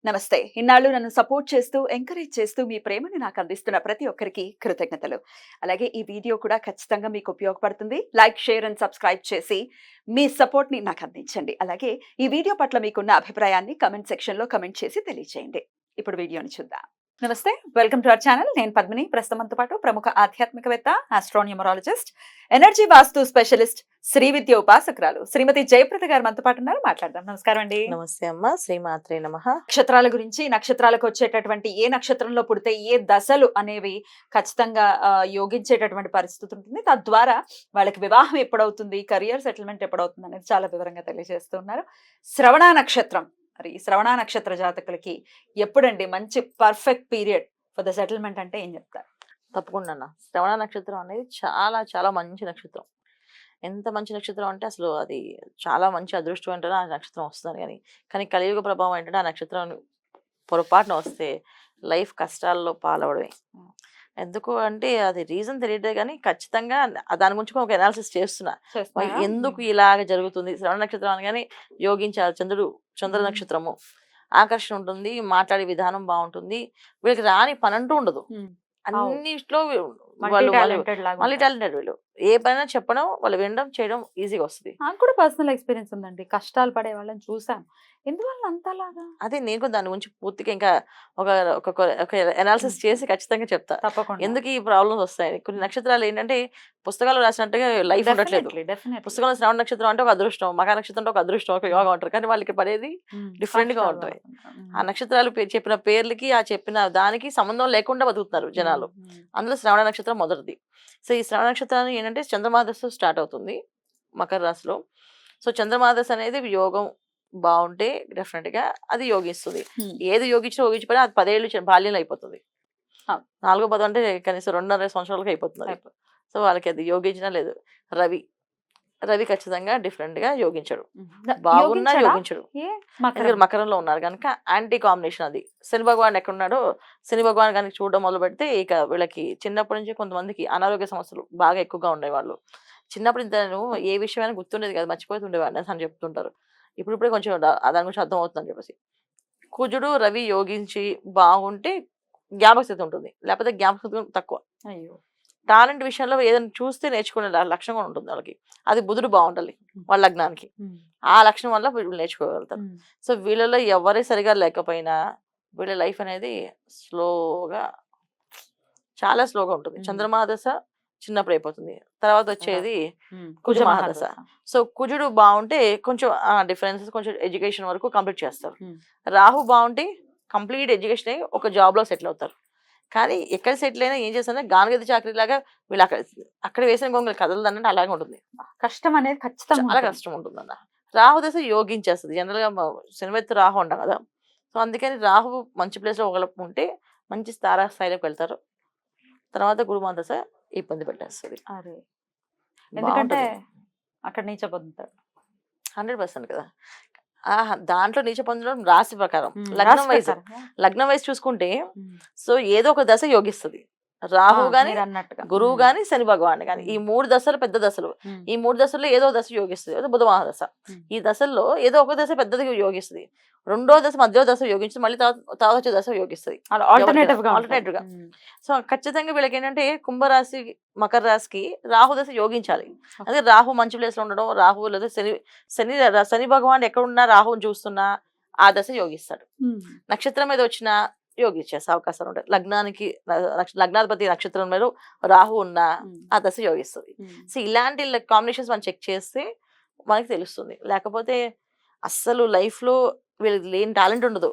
నమస్తే. ఇన్నాళ్ళు నన్ను సపోర్ట్ చేస్తూ, ఎంకరేజ్ చేస్తూ మీ ప్రేమని నాకు అందిస్తున్న ప్రతి ఒక్కరికి కృతజ్ఞతలు. అలాగే ఈ వీడియో కూడా ఖచ్చితంగా మీకు ఉపయోగపడుతుంది. లైక్, షేర్ అండ్ సబ్స్క్రైబ్ చేసి మీ సపోర్ట్‌ని నాకు అందించండి. అలాగే ఈ వీడియో పట్ల మీకున్న అభిప్రాయాన్ని కామెంట్ సెక్షన్‌లో కామెంట్ చేసి తెలియజేయండి. ఇప్పుడు వీడియోని చూద్దాం. నమస్తే. Welcome to our channel. నేను పద్మిని. ప్రస్తుతం మనతో పాటు ప్రముఖ ఆధ్యాత్మికవేత్త, ఆస్ట్రోన్యూమరాలజిస్ట్, ఎనర్జీ వాస్తు స్పెషలిస్ట్, శ్రీ విద్య ఉపాసకురాలు శ్రీమతి జయప్రద గారు మనతో పాటు ఉన్నారు. మాట్లాడదాం. నమస్కారం అండి. నమస్తే అమ్మ. శ్రీమాత్రే నమః. నక్షత్రాల గురించి, నక్షత్రాలకు వచ్చేటటువంటి ఏ నక్షత్రంలో పుడితే ఏ దశలు అనేవి ఖచ్చితంగా యోగించేటటువంటి పరిస్థితి ఉంటుంది. తద్వారా వాళ్ళకి వివాహం ఎప్పుడవుతుంది, కెరియర్ సెటిల్మెంట్ ఎప్పుడవుతుంది అనేది చాలా వివరంగా తెలియజేస్తున్నారు. శ్రవణ నక్షత్రం, మరి ఈ శ్రవణ నక్షత్ర జాతకులకి ఎప్పుడండి మంచి perfect period for the settlement అంటే ఏం చెప్తారు? తప్పకుండా అన్న. శ్రవణ నక్షత్రం అనేది చాలా చాలా మంచి నక్షత్రం. ఎంత మంచి నక్షత్రం అంటే అసలు అది చాలా మంచి అదృష్టం ఏంటంటే ఆ నక్షత్రం వస్తుంది. కానీ కలియుగ ప్రభావం ఏంటంటే ఆ నక్షత్రం పొరపాటున వస్తే లైఫ్ కష్టాల్లో పాలవడమే. ఎందుకు అంటే అది రీజన్ తెలియదు కానీ ఖచ్చితంగా దాని గురించి ఒక అనాలిసిస్ చేస్తున్నా. ఎందుకు ఇలాగ జరుగుతుంది? శ్రవణ నక్షత్రం అనగానే యోగించారు. చంద్ర నక్షత్రము ఆకర్షణ ఉంటుంది, మాట్లాడే విధానం బాగుంటుంది, వీళ్ళకి రాని పని అంటూ ఉండదు. అన్నిట్లో వాళ్ళు మళ్ళీ టాలెంటెడ్. వీళ్ళు ఏ పైన చెప్పడం, వాళ్ళు వినడం, చేయడం ఈజీగా వస్తుంది. నాకు కూడా పర్సనల్ ఎక్స్పీరియన్స్ ఉందండి. కష్టాలు పడే వాళ్ళని చూసాను. ఎందువల్ల అంతలాగా? అదే నేను కూడా దాని గురించి పూర్తిగా ఇంకా ఒక అనాలిసిస్ చేసి ఖచ్చితంగా చెప్తా తప్పకుండా. ఎందుకు ఈ ప్రాబ్లమ్స్ వస్తాయి. కొన్ని నక్షత్రాలు ఏంటంటే పుస్తకాలు రాసినట్టుగా లైఫ్ ఉండట్లేదు. పుస్తకంలో శ్రవణ నక్షత్రం అంటే ఒక అదృష్టం, మకర నక్షత్రం అంటే ఒక అదృష్టం, ఒక యోగా ఉంటారు. కానీ వాళ్ళకి పడేది డిఫరెంట్ గా ఉంటాయి. ఆ నక్షత్రాలు చెప్పిన పేర్లకి, ఆ చెప్పిన దానికి సంబంధం లేకుండా బతుకుతున్నారు జనాలు. అందులో శ్రవణ నక్షత్రం మొదటిది. సో ఈ శ్రవణ నక్షత్రాన్ని ఏంటంటే చంద్రమాదశ స్టార్ట్ అవుతుంది మకర రాశిలో. సో చంద్రమాదశ అనేది యోగం బాగుంటే డెఫినెట్ గా అది యోగిస్తుంది. ఏది యోగించిపోయినా అది 10 ఏళ్ళు బాల్యంలో అయిపోతుంది. 4వ పదం అంటే కనీసం 2.5 సంవత్సరాలకు అయిపోతుంది. సో వాళ్ళకి అది యోగించినా లేదు. రవి ఖచ్చితంగా డిఫరెంట్ గా యోగించడు, బాగున్నా యోగించడు. మకరంలో ఉన్నారు కనుక యాంటీ కాంబినేషన్ అది. శని భగవాన్ ఎక్కడున్నాడో, శని భగవాన్ కనుక చూడడం మొదలు పెడితే ఇక వీళ్ళకి చిన్నప్పటి నుంచి కొంతమందికి అనారోగ్య సమస్యలు బాగా ఎక్కువగా ఉండేవాళ్ళు. చిన్నప్పుడు నేను ఏ విషయమైనా గుర్తుండేది కదా, మర్చిపోతుండేవాడిని అని చెప్తుంటారు. ఇప్పుడిప్పుడే కొంచెం దాని గురించి అర్థం అవుతుందని చెప్పేసి. కుజుడు రవి యోగించి బాగుంటే జ్ఞాపకశక్తి ఉంటుంది, లేకపోతే జ్ఞాపకశక్తి తక్కువ. అయ్యో. టాలెంట్ విషయంలో ఏదైనా చూస్తే నేర్చుకునే లక్షణం కూడా ఉంటుంది వాళ్ళకి. అది బుధుడు బాగుండాలి వాళ్ళ లగ్నానికి. ఆ లక్షణం వల్ల వీళ్ళు నేర్చుకోగలుగుతారు. సో వీళ్ళలో ఎవరే సరిగా లేకపోయినా వీళ్ళ లైఫ్ అనేది చాలా స్లోగా ఉంటుంది. చంద్రమహాదశ చిన్నప్పుడు అయిపోతుంది, తర్వాత వచ్చేది కుజ మహాదశ. సో కుజుడు బాగుంటే కొంచెం డిఫరెన్సెస్ కొంచెం ఎడ్యుకేషన్ వరకు కంప్లీట్ చేస్తారు. రాహు బాగుంటే కంప్లీట్ ఎడ్యుకేషన్ అయ్యి ఒక జాబ్ లో సెటిల్ అవుతారు. కానీ ఎక్కడ సెటిల్ అయినా ఏం చేస్తారంటే గానగది చాకరీ లాగా వీళ్ళు అక్కడ వేసిన గొంగలు కదలదన్నట్టు అలాగే ఉంటుంది. కష్టం అనేది ఖచ్చితంగా చాలా కష్టం ఉంటుంది అన్న. రాహు దశ యోగించేస్తుంది. జనరల్ గా శనివెత్తు రాహు ఉంటాం కదా. సో అందుకని రాహు మంచి ప్లేస్ లో ఒకళ్ళు ఉంటే మంచి స్థాయిలోకి వెళ్తారు. తర్వాత గురుమా దశ ఇబ్బంది పెట్టేస్తుంది. ఎందుకంటే అక్కడ నీచ పొందుతారు 100% కదా. దాంట్లో నీచ పొందడం రాశి ప్రకారం. లగ్నం వైస్ చూసుకుంటే సో ఏదో ఒక దశ యోగిస్తుంది. రాహు గాని, గురువు గాని, శని భగవాన్ గాని, ఈ 3 దశలు పెద్ద దశలు. ఈ 3 దశల్లో ఏదో దశ యోగిస్తుంది. అదే బుధ మహాదశ. ఈ దశల్లో ఏదో ఒక దశ పెద్దదిగా యోగిస్తుంది. రెండో దశ మధ్య దశ యోగించి మళ్ళీ తర్వాత వచ్చే దశ యోగిస్తుంది ఆల్టర్నేటివ్ గా. సో ఖచ్చితంగా వీళ్ళకి ఏంటంటే కుంభరాశి, మకర రాశికి రాహు దశ యోగించాలి. అదే రాహు మంచి ప్లేస్ లో ఉండడం, రాహు లేదా శని భగవాన్ ఎక్కడున్నా రాహుని చూస్తున్నా ఆ దశ యోగిస్తాడు. నక్షత్రం మీద వచ్చిన యోగించేసే అవకాశాలు ఉంటాయి. లగ్నాధిపతి నక్షత్రం మీద రాహు ఉన్న ఆ దశ యోగిస్తుంది. సో ఇలాంటి కాంబినేషన్స్ మనం చెక్ చేస్తే మనకి తెలుస్తుంది. లేకపోతే అస్సలు లైఫ్ లో వీళ్ళకి లేని టాలెంట్ ఉండదు.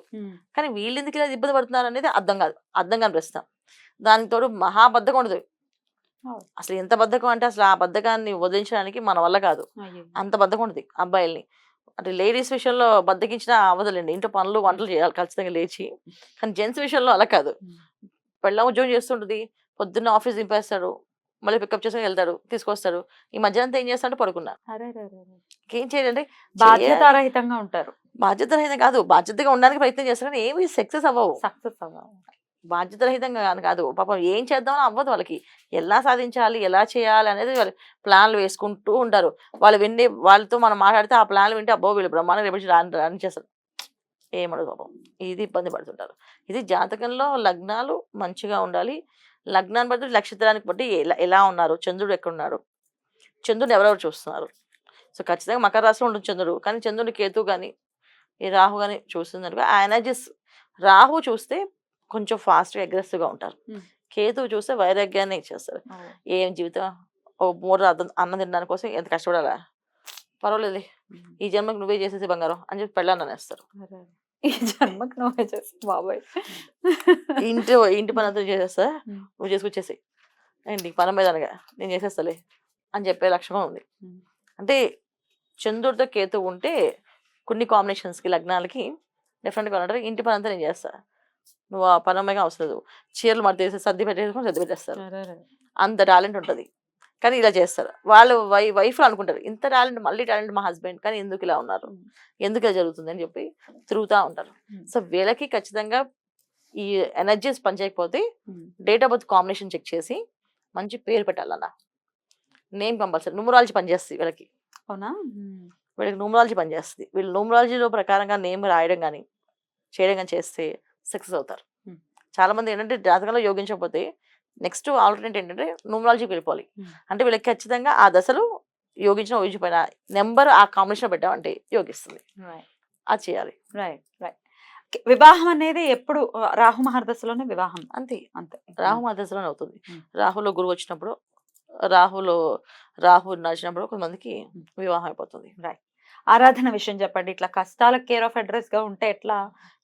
కానీ వీళ్ళు ఎందుకు ఇలా ఇబ్బంది పడుతున్నారు అనేది అర్థం కాని ప్రశ్న. దానికి తోడు మహాబద్ధకం ఉండదు. అసలు ఎంత బద్ధకం అంటే అసలు ఆ బద్ధకాన్ని వదిలించడానికి మన వల్ల కాదు. అంత బద్ధకం ఉంటుంది అబ్బాయిల్ని. అంటే లేడీస్ విషయంలో బద్దకించినా అవ్వదులేండి, ఇంట్లో పనులు వంటలు చేయాలి ఖచ్చితంగా లేచి. కానీ జెంట్స్ విషయంలో అలా కాదు. పెళ్ళాం ఉద్యోగం చేస్తుంటుంది, పొద్దున్న ఆఫీస్ దింపేస్తాడు, మళ్ళీ పికప్ చేసుకుని వెళ్తాడు, తీసుకొస్తాడు. ఈ మధ్యాహ్నం ఏం చేస్తాడంటే పడుకున్నా. ఏం చేయాలంటే బాధ్యతారహితంగా ఉంటారు. బాధ్యతారహితం కాదు, బాధ్యతగా ఉండడానికి ప్రయత్నం చేస్తారు కానీ ఏమి సక్సెస్ అవ్వవు. బాధ్యతరహితంగా కాదు. పాపం ఏం చేద్దామని అవ్వదు వాళ్ళకి. ఎలా సాధించాలి, ఎలా చేయాలి అనేది వాళ్ళు ప్లాన్లు వేసుకుంటూ ఉంటారు. వాళ్ళతో మనం మాట్లాడితే ఆ ప్లాన్లు వింటే అబ్బో వీళ్ళు బ్రహ్మాండంగా రేపటి రాని చేస్తారు. ఏమడదు పాపం. ఇది ఇబ్బంది పడుతుంటారు. ఇది జాతకంలో లగ్నాలు మంచిగా ఉండాలి. లగ్నాన్ని బట్టి నక్షత్రానికి బట్టి ఎలా ఉన్నారు, చంద్రుడు ఎక్కడున్నాడు, చంద్రుడిని ఎవరెవరు చూస్తున్నారు. సో ఖచ్చితంగా మకర రాశిలో ఉంటుంది చంద్రుడు, కానీ చంద్రుడి కేతు కానీ ఈ రాహు కానీ చూస్తుందనుకో ఆ ఎనర్జీస్. రాహు చూస్తే కొంచెం ఫాస్ట్గా అగ్రెసివ్గా ఉంటారు. కేతువు చూస్తే వైరాగ్యాన్ని ఇచ్చేస్తారు. ఏం జీవితం, ఓ 3 అన్నం తినడానికి కోసం ఎంత కష్టపడాలా, పర్వాలేదు ఈ జన్మకు నువ్వే చేసేసి బంగారం అని చెప్పి పెళ్ళాన్ని అనేస్తారు. ఈ జన్మకు నువ్వే చేసి బాబాయ్ ఇంటి పని అంతా చేసేస్తా, నువ్వు చేసుకొచ్చేసి ఏంటి పని మీద అనగా నేను చేసేస్తాలే అని చెప్పే లక్ష్యం ఉంది. అంటే చంద్రుడితో కేతు ఉంటే కొన్ని కాంబినేషన్స్కి లగ్నాలకి డిఫరెంట్గా ఉంటారు. ఇంటి పని అంతా నేను చేస్తా, నువ్వు ఆ పని అమ్మాయిగా అవసరం లేదు, చీరలు మడతేసి సర్ది పెట్టేస్తారు. అంత టాలెంట్ ఉంటుంది. కానీ ఇలా చేస్తారు వాళ్ళు. వైఫ్లు అనుకుంటారు ఇంత టాలెంట్, మళ్ళీ టాలెంట్ మా హస్బెండ్, కానీ ఎందుకు ఇలా ఉన్నారు, ఎందుకు ఇలా జరుగుతుంది అని చెప్పి తిరుగుతూ ఉంటారు. సో వీళ్ళకి ఖచ్చితంగా ఈ ఎనర్జీస్ పనిచేయకపోతే date of birth combination check చేసి మంచి పేరు పెట్టాలన్న. Name compulsory. న్యూమరాలజీ పనిచేస్తుంది వీళ్ళకి. అవునా? వీళ్ళకి న్యూమరాలజీ పనిచేస్తుంది. వీళ్ళు న్యూమరాలజీలో ప్రకారంగా నేమ్ రాయడం కానీ చేయడం కానీ చేస్తే సక్సెస్ అవుతారు. చాలా మంది ఏంటంటే జాతకంలో యోగించకపోతే నెక్స్ట్ ఆల్టర్నేట్ ఏంటంటే న్యూమరాలజీకి వెళ్ళిపోవాలి. అంటే వీళ్ళకి ఖచ్చితంగా ఆ దశలు యోగించిన యోగించిపోయిన నెంబర్ ఆ కాంబినేషన్ పెట్టామంటే యోగిస్తుంది. అది చేయాలి. వివాహం అనేది ఎప్పుడు రాహు మహర్దశలోనే వివాహం. అంతే అంతే రాహు మహర్దశలోనే అవుతుంది. రాహులో గురువు వచ్చినప్పుడు, రాహు నడిచినప్పుడు కొంతమందికి వివాహం అయిపోతుంది. ఆరాధన విషయం చెప్పండి. ఇట్లా కష్టాలకు కేర్ ఆఫ్ అడ్రస్ గా ఉంటే ఎట్లా,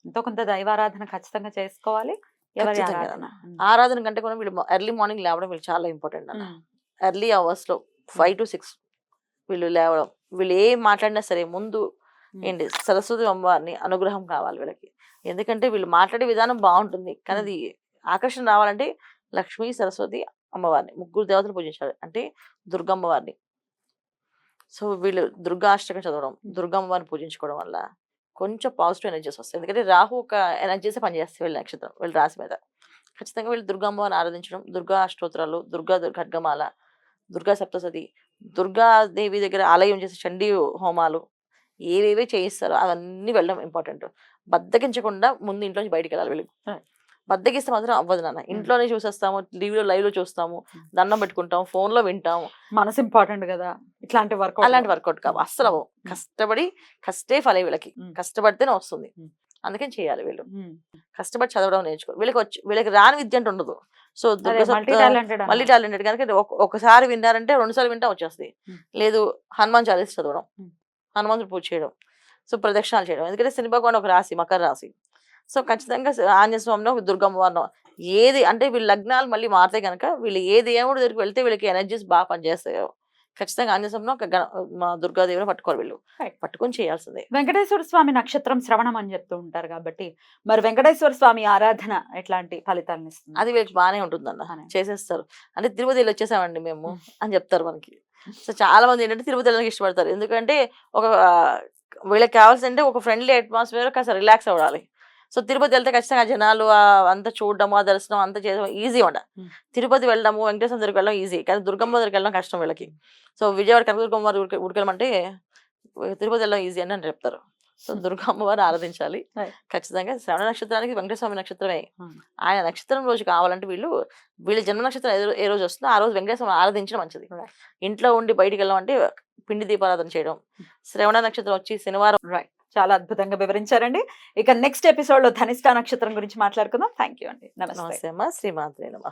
ఎంతో కొంత దైవారాధన ఖచ్చితంగా చేసుకోవాలి. ఎవరి ఆరాధన? ఆరాధన కంటే కూడా వీళ్ళు ఎర్లీ మార్నింగ్ లేవడం వీళ్ళు చాలా ఇంపార్టెంట్ అన్న. ఎర్లీ అవర్స్ లో 5 to 6 వీళ్ళు లేవడం. వీళ్ళు ఏం మాట్లాడినా సరే ముందు ఏంటి సరస్వతి అమ్మవారిని అనుగ్రహం కావాలి వీళ్ళకి. ఎందుకంటే వీళ్ళు మాట్లాడే విధానం బాగుంటుంది, కానీ అది ఆకర్షణ రావాలంటే లక్ష్మీ సరస్వతి అమ్మవారిని, ముగ్గురు దేవతలు పూజించాలి. అంటే దుర్గమ్మవారిని. సో వీళ్ళు దుర్గాష్టకం చదవడం, దుర్గమ్మవారిని పూజించుకోవడం వల్ల కొంచెం పాజిటివ్ ఎనర్జీస్ వస్తాయి. ఎందుకంటే రాహు ఒక ఎనర్జీస్ పనిచేస్తాయి వీళ్ళ నక్షత్రం, వీళ్ళ రాశి మీద. ఖచ్చితంగా వీళ్ళు దుర్గమ్మవారిని ఆరాధించడం, దుర్గా అష్టోత్తరాలు, దుర్గా ఖడ్గమాల, దుర్గా సప్తసతి, దుర్గాదేవి దగ్గర ఆలయం చేసే చండీ హోమాలు ఏవేవే చేయిస్తారో అవన్నీ వెళ్ళడం ఇంపార్టెంట్. బద్దకించకుండా ముందు ఇంట్లో నుంచి బయటికి వెళ్ళాలి వీళ్ళు. బద్దకిస్తే మాత్రం అవ్వదు నాన్న. ఇంట్లోనే చూసేస్తాము, లైవ్ లో చూస్తాము, దండం పెట్టుకుంటాం, ఫోన్ లో వింటాము. మనసు ఇంపార్టెంట్ కదా. అలాంటి వర్కౌట్ కావు అస్సలు అవ్వవు. కష్టే ఫలే వీళ్ళకి. కష్టపడితేనే వస్తుంది. అందుకని చేయాలి వీళ్ళు. కష్టపడి చదవడం నేర్చుకో. వీళ్ళకి రాని విద్య అంటే ఉండదు. సో మల్టీ టాలెంటెడ్ కనుక ఒకసారి విన్నారంటే 2 సార్లు వింటా వచ్చేస్తాయి. లేదు హనుమాన్ చాలీసా చదవడం, హనుమంతుడు పూజ చేయడం, సో ప్రదక్షిణాలు చేయడం. ఎందుకంటే శని భగవాన్ ఒక రాశి మకర రాశి. సో ఖచ్చితంగా ఆంజనేయ స్వామిలో దుర్గమ్మవారిలో ఏది అంటే వీళ్ళ లగ్నాలు మళ్ళీ మారితే కనుక వీళ్ళు ఏ దేవుడి దగ్గరికి వెళ్తే వీళ్ళకి ఎనర్జీస్ బాగా పనిచేస్తాయో ఖచ్చితంగా ఆంజనేయ స్వామిలో మా దుర్గాదేవిని పట్టుకోవాలి వీళ్ళు. పట్టుకొని చేయాల్సిందే. వెంకటేశ్వర స్వామి నక్షత్రం శ్రవణం అని చెప్తూ ఉంటారు కాబట్టి మరి వెంకటేశ్వర స్వామి ఆరాధన ఎట్లాంటి ఫలితాలను ఇస్తుంది? అది వీళ్ళకి బాగానే ఉంటుందన్న. చేసేస్తారు. అంటే తిరుపతి వచ్చేసామండి మేము అని చెప్తారు మనకి. సో చాలా మంది ఏంటంటే తిరుపతి వెళ్ళడానికి ఇష్టపడతారు. ఎందుకంటే వీళ్ళకి కావాల్సిందంటే ఒక ఫ్రెండ్లీ అట్మాస్ఫియర్, కాస్త రిలాక్స్ అవ్వాలి. సో తిరుపతి వెళ్తే ఖచ్చితంగా జనాలు అంతా చూడడము, ఆ దర్శనం అంతా చేయడం ఈజీ ఉండ. తిరుపతి వెళ్ళడము, వెంకటేశ్వర దగ్గరికి వెళ్ళడం ఈజీ, కానీ దుర్గమ్మ దగ్గరికి వెళ్ళడం కష్టం వీళ్ళకి. సో విజయవాడ కనకదుర్గమ్మ వారి ఉడికెళ్ళమంటే తిరుపతి వెళ్ళడం ఈజీ అని చెప్తారు. సో దుర్గమ్మ వారు ఆరాధించాలి ఖచ్చితంగా. శ్రవణ నక్షత్రానికి వెంకటేశ్వర స్వామి నక్షత్రమే. ఆయన నక్షత్రం రోజు కావాలంటే వీళ్ళ జన్మ నక్షత్రం ఏ రోజు వస్తుందో ఆ రోజు వెంకటేశ్వర ఆరాధించడం మంచిది. ఇంట్లో ఉండి బయటికి వెళ్ళమంటే పిండి దీపారాధన చేయడం. శ్రవణ నక్షత్రం వచ్చి శనివారం. చాలా అద్భుతంగా వివరించారండి. ఇక నెక్స్ట్ ఎపిసోడ్ లో ధనిష్ట నక్షత్రం గురించి మాట్లాడుకుందాం. థ్యాంక్ యూ అండి. నమస్తే. శ్రీమాత్రే నమః.